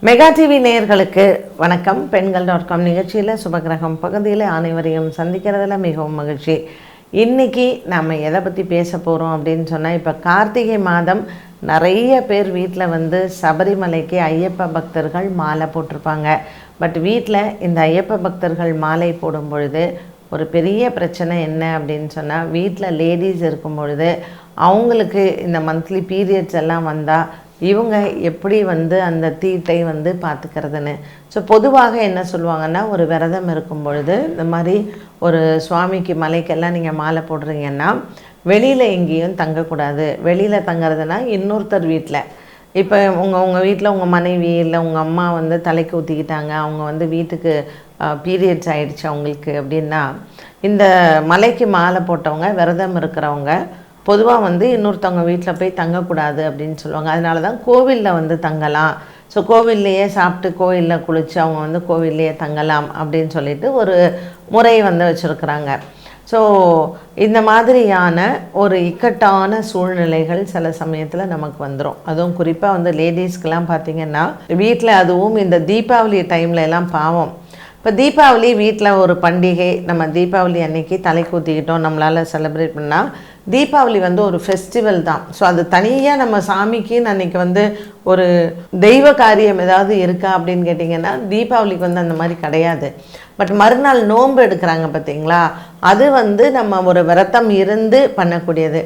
Mega TV நேயர்களுக்கு வணக்கம். பெண்கள்.com நிகழ்ச்சியில் சுபகிரகம் பகுதியில் அனைவரையும் சந்திக்கிறதுல மிகவும் மகிழ்ச்சி. இன்றைக்கி நம்ம எதை பற்றி பேச போகிறோம் அப்படின்னு சொன்னால், இப்போ கார்த்திகை மாதம் நிறைய பேர் வீட்டில் சபரிமலைக்கு ஐயப்ப பக்தர்கள் மாலை போட்டிருப்பாங்க. பட் வீட்டில் இந்த ஐயப்ப பக்தர்கள் மாலை போடும் பொழுது ஒரு பெரிய பிரச்சனை என்ன அப்படின்னு சொன்னால், வீட்டில் லேடிஸ் இருக்கும் பொழுது அவங்களுக்கு இந்த மந்த்லி பீரியட்ஸ் எல்லாம் வந்தால் இவங்க எப்படி அந்த தீட்டை பார்த்துக்கிறதுன்னு. ஸோ பொதுவாக என்ன சொல்லுவாங்கன்னா, ஒரு விரதம் இருக்கும் பொழுது இந்த மாதிரி ஒரு சுவாமிக்கு மலைக்கெல்லாம் நீங்கள் மாலை போடுறீங்கன்னா வெளியில் எங்கேயும் தங்கக்கூடாது. வெளியில் தங்குறதுனா இன்னொருத்தர் வீட்டில், இப்போ உங்கள் வீட்டில் உங்கள் மனைவி இல்லை உங்கள் அம்மா தலைக்கு ஊற்றிக்கிட்டாங்க, அவங்க வீட்டுக்கு பீரியட்ஸ் ஆகிடுச்சு அவங்களுக்கு அப்படின்னா, இந்த மலைக்கு மாலை போட்டவங்க விரதம் இருக்கிறவங்க பொதுவாக இன்னொருத்தவங்க வீட்டில் போய் தங்கக்கூடாது அப்படின்னு சொல்லுவாங்க. அதனால தான் கோவிலில் தங்கலாம். ஸோ கோவில்லையே சாப்பிட்டு கோவிலில் குளித்து அவங்க கோவில்லையே தங்கலாம் அப்படின்னு சொல்லிட்டு ஒரு முறை வச்சுருக்குறாங்க. ஸோ இந்த மாதிரியான ஒரு இக்கட்டான சூழ்நிலைகள் சில சமயத்தில் நமக்கு வந்துடும். அதுவும் குறிப்பாக லேடிஸ்க்கெலாம் பார்த்திங்கன்னா, வீட்டில் அதுவும் இந்த தீபாவளி டைமில் எல்லாம் பாவம். இப்போ தீபாவளி வீட்டில் ஒரு பண்டிகை, நம்ம தீபாவளி அன்னைக்கு தலைக்கு ஊற்றிக்கிட்டோம், நம்மளால் செலிப்ரேட் பண்ணால் தீபாவளி ஒரு ஃபெஸ்டிவல் தான். ஸோ அது தனியாக நம்ம சாமிக்குன்னு அன்றைக்கி ஒரு தெய்வ காரியம் ஏதாவது இருக்கா அப்படின்னு கேட்டிங்கன்னா, தீபாவளிக்கு அந்த மாதிரி கிடையாது. பட் மறுநாள் நோன்பு எடுக்கிறாங்க பார்த்திங்களா, அது நம்ம ஒரு விரதம் இருந்து பண்ணக்கூடியது.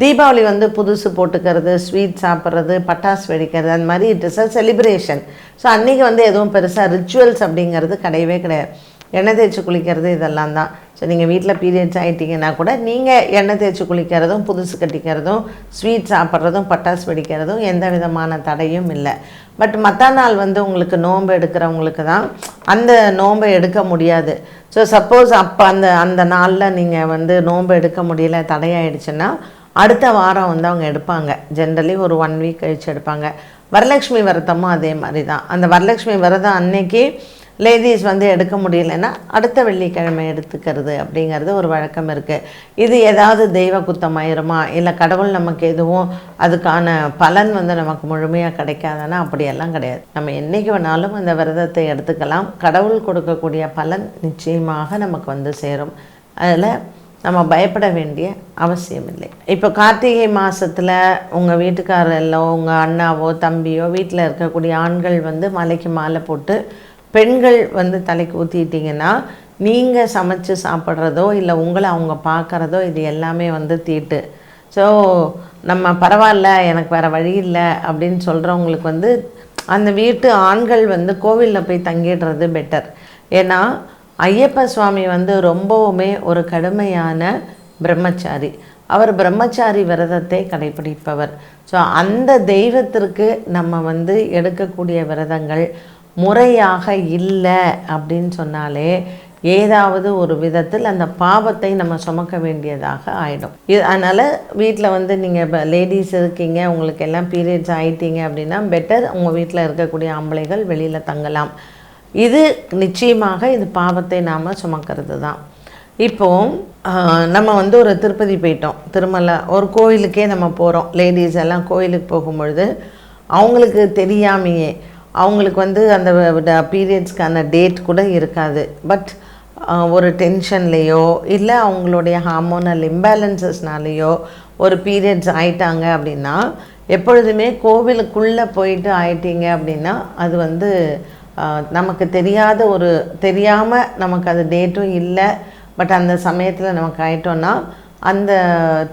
தீபாவளி புதுசு போட்டுக்கிறது, ஸ்வீட் சாப்பிட்றது, பட்டாசு வெடிக்கிறது, அந்த மாதிரி it is a celebration. So அன்றைக்கி எதுவும் பெருசாக ரிச்சுவல்ஸ் அப்படிங்கிறது கிடையவே கிடையாது. எண்ணெய் தேய்ச்சி குளிக்கிறது இதெல்லாம் தான். ஸோ நீங்கள் வீட்டில் பீரியட்ஸ் ஆகிட்டிங்கன்னா கூட நீங்கள் எண்ணெய் தேய்ச்சி குளிக்கிறதும், புதுசு கட்டிக்கிறதும், ஸ்வீட் சாப்பிட்றதும், பட்டாசு வெடிக்கிறதும் எந்த விதமான தடையும் இல்லை. பட் மற்ற நாள் உங்களுக்கு நோன்பு எடுக்கிறவங்களுக்கு தான் அந்த நோன்பை எடுக்க முடியாது. ஸோ சப்போஸ் அப்போ அந்த நாளில் நீங்கள் நோன்பு எடுக்க முடியல, தடையாயிடுச்சுன்னா அடுத்த வாரம் அவங்க எடுப்பாங்க. ஜென்ரலி ஒரு 1 வீக் கழித்து எடுப்பாங்க. வரலட்சுமி விரதமும் அதே மாதிரி தான். அந்த வரலட்சுமி விரதம் அன்னைக்கு லேடிஸ் எடுக்க முடியலைன்னா அடுத்த வெள்ளிக்கிழமை எடுத்துக்கிறது அப்படிங்கிறது ஒரு வழக்கம் இருக்குது. இது ஏதாவது தெய்வ குத்தமாயிருமா, இல்லை கடவுள் நமக்கு எதுவும் அதுக்கான பலன் நமக்கு முழுமையாக கிடைக்காதுன்னா அப்படியெல்லாம் கிடையாது. நம்ம என்றைக்கு வேணாலும் அந்த விரதத்தை எடுத்துக்கலாம். கடவுள் கொடுக்கக்கூடிய பலன் நிச்சயமாக நமக்கு சேரும். அதில் நம்ம பயப்பட வேண்டிய அவசியம் இல்லை. இப்போ கார்த்திகை மாதத்தில் உங்கள் வீட்டுக்காரரோ உங்கள் அண்ணாவோ தம்பியோ வீட்டில் இருக்கக்கூடிய ஆண்கள் மலைக்கு மாலை போட்டு பெண்கள் தலைக்கு ஊற்றிட்டிங்கன்னா, நீங்கள் சமைச்சு சாப்பிட்றதோ இல்லை உங்களை அவங்க பார்க்குறதோ இது எல்லாமே தீட்டு. ஸோ நம்ம பரவாயில்ல, எனக்கு வேறு வழி இல்லை அப்படின்னு சொல்கிறவங்களுக்கு அந்த வீட்டு ஆண்கள் கோவிலில் போய் தங்கிடுறது பெட்டர். ஏன்னா ஐயப்ப சுவாமி ரொம்பவுமே ஒரு கடுமையான பிரம்மச்சாரி. அவர் பிரம்மச்சாரி விரதத்தை கடைபிடிப்பவர். ஸோ அந்த தெய்வத்திற்கு நம்ம எடுக்கக்கூடிய விரதங்கள் முறையாக இல்லை அப்படின்னு சொன்னாலே ஏதாவது ஒரு விதத்தில் அந்த பாவத்தை நம்ம சுமக்க வேண்டியதாக ஆகிடும். அதனால் வீட்டில் நீங்கள் லேடிஸ் இருக்கீங்க, உங்களுக்கு எல்லாம் பீரியட்ஸ் ஆகிட்டீங்க அப்படின்னா பெட்டர் உங்கள் வீட்டில் இருக்கக்கூடிய ஆம்பளைகள் வெளியில் தங்கலாம். இது நிச்சயமாக இது பாவத்தை நாம் சுமக்கிறது தான். இப்போது நம்ம ஒரு திருப்பதி போயிட்டோம், திருமலை ஒரு கோயிலுக்கே நம்ம போகிறோம். லேடிஸ் எல்லாம் கோயிலுக்கு போகும்பொழுது அவங்களுக்கு தெரியாமையே அவங்களுக்கு அந்த பீரியட்ஸ்க்கான டேட் கூட இருக்காது. பட் ஒரு டென்ஷன்லேயோ இல்லை அவங்களுடைய ஹார்மோனல் இம்பேலன்சஸ்னாலேயோ ஒரு பீரியட்ஸ் ஆயிட்டாங்க அப்படின்னா, எப்பொழுதுமே கோவிலுக்குள்ளே போயிட்டு ஆயிட்டீங்க அப்படின்னா அது நமக்கு தெரியாமல் நமக்கு அது டேட்டும் இல்லை. பட் அந்த சமயத்தில் நமக்கு ஆயிட்டோன்னா அந்த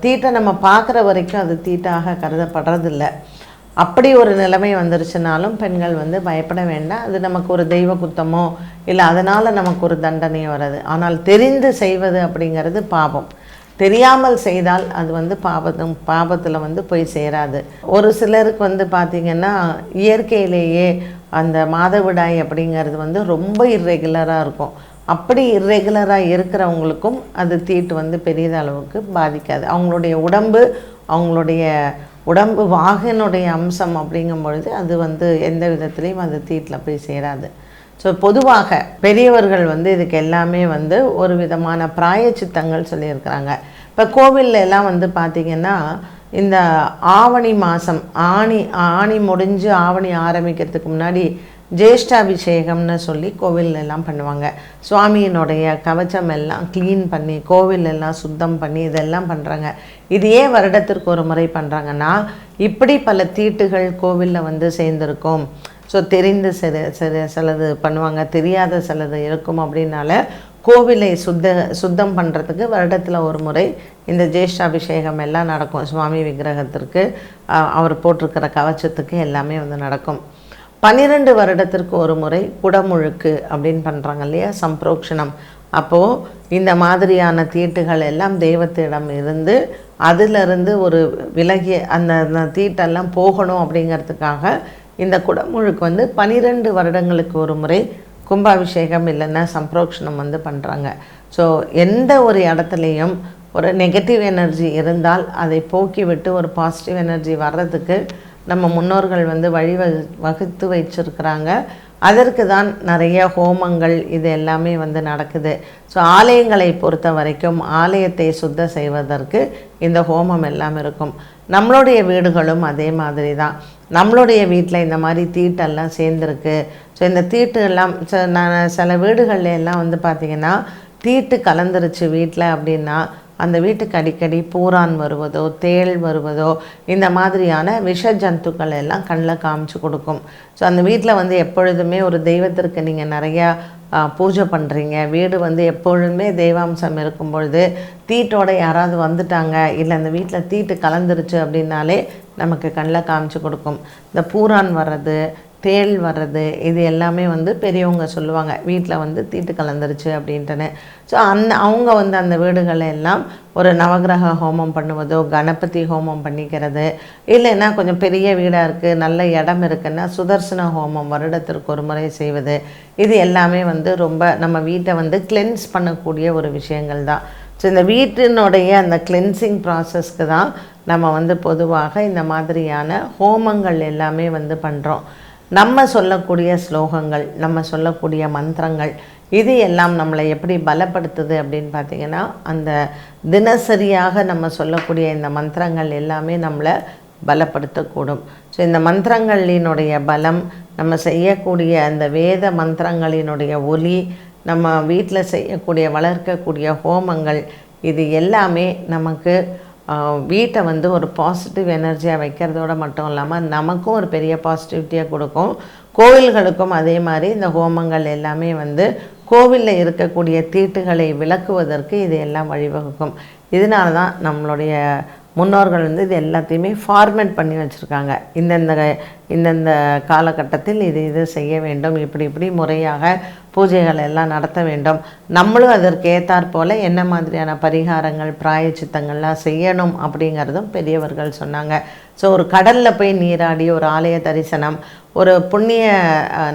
தீட்டை நம்ம பார்க்குற வரைக்கும் அது தீட்டாக கருதப்படுறதில்லை. அப்படி ஒரு நிலைமை வந்துருச்சுனாலும் பெண்கள் பயப்பட வேண்டாம். அது நமக்கு ஒரு தெய்வ குத்தமோ இல்லை அதனால் நமக்கு ஒரு தண்டனையோ வராது. ஆனால் தெரிந்து செய்வது அப்படிங்கிறது பாவம். தெரியாமல் செய்தால் அது பாவத்தில் போய் சேராது. ஒரு சிலருக்கு பார்த்திங்கன்னா இயற்கையிலேயே அந்த மாதவிடாய் அப்படிங்கிறது ரொம்ப இர்ரெகுலராக இருக்கும். அப்படி இர்ரெகுலராக இருக்கிறவங்களுக்கும் அது தீட்டு பெரியதளவுக்கு பாதிக்காது. அவங்களுடைய உடம்பு வாகனுடைய அம்சம் அப்படிங்கும் பொழுது அது எந்த விதத்துலேயும் அது தீட்டில் போய் சேராது. ஸோ பொதுவாக பெரியவர்கள் இதுக்கு எல்லாமே ஒரு விதமான பிராயச்சித்தங்கள் சொல்லியிருக்கிறாங்க. இப்போ கோவிலில் எல்லாம் பார்த்திங்கன்னா இந்த ஆவணி மாதம் ஆணி முடிஞ்சு ஆவணி ஆரம்பிக்கிறதுக்கு முன்னாடி ஜேஷ்டாபிஷேகம்னு சொல்லி கோவில் எல்லாம் பண்ணுவாங்க. சுவாமியினுடைய கவச்சம் எல்லாம் க்ளீன் பண்ணி கோவில் எல்லாம் சுத்தம் பண்ணி இதெல்லாம் பண்ணுறாங்க. இது ஏன் வருடத்திற்கு ஒரு முறை பண்ணுறாங்கன்னா, இப்படி பல தீட்டுகள் கோவிலில் வந்து சேர்ந்துருக்கும். ஸோ தெரிந்து சிலது பண்ணுவாங்க, தெரியாத சிலது இருக்கும். அப்படின்னால கோவிலை சுத்தம் பண்ணுறதுக்கு வருடத்தில் ஒரு முறை இந்த ஜேஷ்டாபிஷேகம் எல்லாம் நடக்கும். சுவாமி விக்கிரகத்திற்கு, அவர் போட்டிருக்கிற கவச்சத்துக்கு எல்லாமே வந்து நடக்கும். 12 வருடத்திற்கு ஒரு முறை குடமுழுக்கு அப்படின்னு பண்ணுறாங்க இல்லையா, சம்பிரோக்ஷணம். அப்போது இந்த மாதிரியான தீட்டுகள் எல்லாம் தெய்வத்திடம் இருந்து அதிலிருந்து ஒரு விலகி அந்த தீட்டெல்லாம் போகணும் அப்படிங்கிறதுக்காக இந்த குடமுழுக்கு வந்து 12 வருடங்களுக்கு ஒரு முறை கும்பாபிஷேகம் இல்லைன்னா சம்பிரோக்ஷணம் வந்து பண்ணுறாங்க. ஸோ எந்த ஒரு இடத்துலையும் ஒரு நெகட்டிவ் எனர்ஜி இருந்தால் அதை போக்கிவிட்டு ஒரு பாசிட்டிவ் எனர்ஜி வர்றதுக்கு நம்ம முன்னோர்கள் வந்து வகுத்து வச்சிருக்கிறாங்க. அதற்கு தான் நிறைய ஹோமங்கள் இது எல்லாமே வந்து நடக்குது. ஸோ ஆலயங்களை பொறுத்த வரைக்கும் ஆலயத்தை சுத்தம் செய்வதற்கு இந்த ஹோமம் எல்லாம் இருக்கும். நம்மளுடைய வீடுகளும் அதே மாதிரி தான். நம்மளுடைய வீட்டில் இந்த மாதிரி தீட்டெல்லாம் சேர்ந்துருக்கு. ஸோ இந்த தீட்டு எல்லாம் சில வீடுகளில் எல்லாம் வந்து பார்த்திங்கன்னா தீட்டு கலந்துருச்சு வீட்டில் அப்படின்னா அந்த வீட்டுக்கு அடிக்கடி பூரான் வருவதோ தேள் வருவதோ இந்த மாதிரியான விஷ ஜந்துக்கள் எல்லாம் கண்ணில் காமிச்சு கொடுக்கும். ஸோ அந்த வீட்டில் வந்து எப்பொழுதுமே ஒரு தெய்வத்திற்கு நீங்கள் நிறையா பூஜை பண்ணுறீங்க, வீடு வந்து எப்பொழுதுமே தெய்வாம்சம் இருக்கும் பொழுது தீட்டோட யாராவது வந்துட்டாங்க, இல்லை அந்த வீட்டில் தீட்டு கலந்துருச்சு அப்படின்னாலே நமக்கு கண்ணில் காமிச்சு கொடுக்கும். இந்த பூரான் வர்றது, தேள் வர்றது, இது எல்லாமே வந்து பெரியவங்க சொல்லுவாங்க வீட்டில் வந்து தீட்டு கலந்துருச்சு அப்படின்ட்டுன்னு. ஸோ அவங்க வந்து அந்த வீடுகளை எல்லாம் ஒரு நவகிரக ஹோமம் பண்ணுவதோ, கணபதி ஹோமம் பண்ணிக்கிறது, இல்லைன்னா கொஞ்சம் பெரிய வீடாக இருக்குது, நல்ல இடம் இருக்குன்னா சுதர்சன ஹோமம் வருடத்திற்கு ஒரு முறை செய்வது, இது எல்லாமே வந்து ரொம்ப நம்ம வீட்டை வந்து கிளென்ஸ் பண்ணக்கூடிய ஒரு விஷயங்கள் தான். ஸோ இந்த வீட்டினுடைய அந்த கிளென்சிங் ப்ராசஸ்க்கு தான் நம்ம வந்து பொதுவாக இந்த மாதிரியான ஹோமங்கள் எல்லாமே வந்து பண்ணுறோம். நம்ம சொல்லக்கூடிய ஸ்லோகங்கள், நம்ம சொல்லக்கூடிய மந்திரங்கள், இது எல்லாம் நம்மளை எப்படி பலப்படுத்துது அப்படின்னு பார்த்திங்கன்னா, அந்த தினசரியாக நம்ம சொல்லக்கூடிய இந்த மந்திரங்கள் எல்லாமே நம்மளை பலப்படுத்தக்கூடும். ஸோ இந்த மந்திரங்களினுடைய பலம், நம்ம செய்யக்கூடிய அந்த வேத மந்திரங்களினுடைய ஒலி, நம்ம வீட்டில் செய்யக்கூடிய வளர்க்கக்கூடிய ஹோமங்கள், இது எல்லாமே நமக்கு வீட்டை வந்து ஒரு பாசிட்டிவ் எனர்ஜியாக வைக்கிறதோடு மட்டும் இல்லாமல் நமக்கும் ஒரு பெரிய பாசிட்டிவிட்டியாக கொடுக்கும். கோவில்களுக்கும் அதே மாதிரி இந்த ஹோமங்கள் எல்லாமே வந்து கோவிலில் இருக்கக்கூடிய தீட்டுகளை விளக்குவதற்கு இது எல்லாம் வழிவகுக்கும். இதனால தான் நம்மளுடைய முன்னோர்கள் வந்து இது எல்லாத்தையுமே ஃபார்மேட் பண்ணி வச்சுருக்காங்க. இந்தந்த காலகட்டத்தில் இது செய்ய வேண்டும், இப்படி முறையாக பூஜைகள் எல்லாம் நடத்த வேண்டும். நம்மளும் அதற்கு ஏற்றாற் போல் என்ன மாதிரியான பரிகாரங்கள் பிராயச்சித்தங்கள்லாம் செய்யணும் அப்படிங்கிறதும் பெரியவர்கள் சொன்னாங்க. ஸோ ஒரு கடலில் போய் நீராடி ஒரு ஆலய தரிசனம், ஒரு புண்ணிய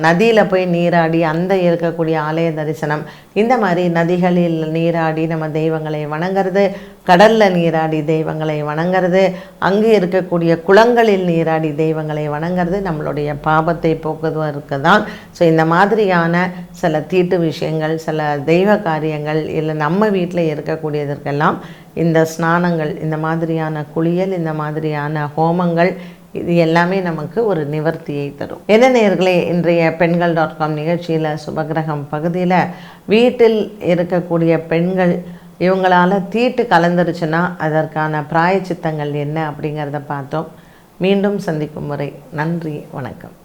நதியில் போய் நீராடி அந்த இருக்கக்கூடிய ஆலய தரிசனம், இந்த மாதிரி நதிகளில் நீராடி நம்ம தெய்வங்களை வணங்கிறது, கடலில் நீராடி தெய்வங்களை வணங்கிறது, அங்கே இருக்கக்கூடிய குளங்களில் நீராடி தெய்வங்களை வணங்கிறது நம்மளுடைய பாபத்தை போக்குவதற்கு தான். ஸோ இந்த மாதிரியான சில தீட்டு விஷயங்கள், சில தெய்வ காரியங்கள், இல்லை நம்ம வீட்டில் இருக்கக்கூடியதற்கெல்லாம் இந்த ஸ்நானங்கள், இந்த மாதிரியான குளியல், இந்த மாதிரியான ஹோமங்கள், இது எல்லாமே நமக்கு ஒரு நிவர்த்தியை தரும். என்ன நேயர்களே, இன்றைய பெண்கள்.com நிகழ்ச்சியில் சுபகிரகம் பகுதியில் வீட்டில் இருக்கக்கூடிய பெண்கள் இவங்களால் தீட்டு கலந்துருச்சுன்னா அதற்கான பிராயச்சித்தங்கள் என்ன அப்படிங்கிறத பார்த்தோம். மீண்டும் சந்திக்கும் வரை நன்றி, வணக்கம்.